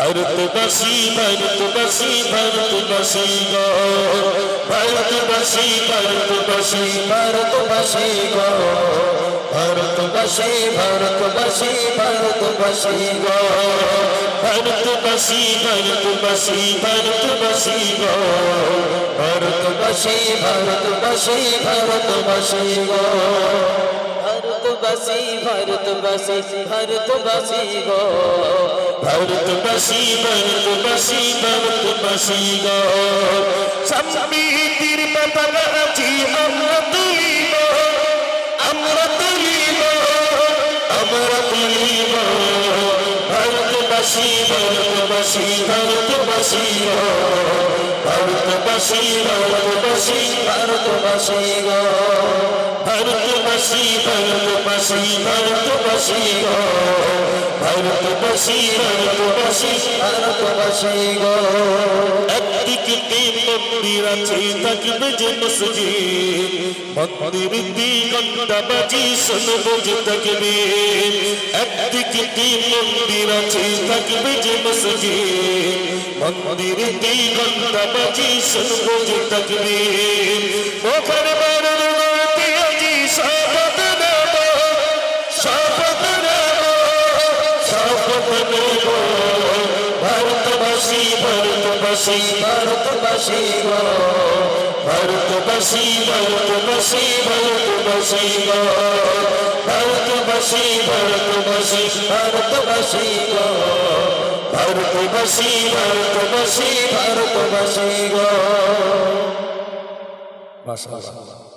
ভারতবাসী ভারতবাসী ভারতবাসী গো ভারতবাসী ভারতবাসী ভারতবাসী গো ভারতবাসী ভারতবাসী ভারতবাসী গো ভারতবাসী ভারতবাসী ভারতবাসী গো ভারতবাসী ভারতবাসী ভারতবাসী গো ভারতবাসী ভারতবাসী ভারতবাসী গো ভারতবাসী ভারতবাসী ভারতবাসী গো সম্বিতির পতাকা আছি আমরা তুলিব আমরা তুলিব আমরা তুলিব ভারতবাসী ভারতবাসী ভারতবাসী গো ভারতবাসী ভারতবাসী ভারতবাসী গো ভারতবাসী ভারতবাসী ভারতবাসী গো ভারতবাসী ভারতবাসী ভারতবাসী গো একদিকে মন্দির আছে থাকবে যে মসজিদ মন্দির ঘন্টা বাজি শুনবো যে থাকবে একদিকে মন্দির আছে থাকবে যে মসজিদ মন্দির ঘন্টা বাজি শুনবো যে থাকবে ওখানে ভারতবাসী ভারতবাসী ভারতবাসী গো ভারতবাসী ভারতবাসী ভারতবাসী গো ভারতবাসী ভারতবাসী ভারতবাসী গো ভারতবাসী ভারতবাসী ভারতবাসী গো মাশাআল্লাহ।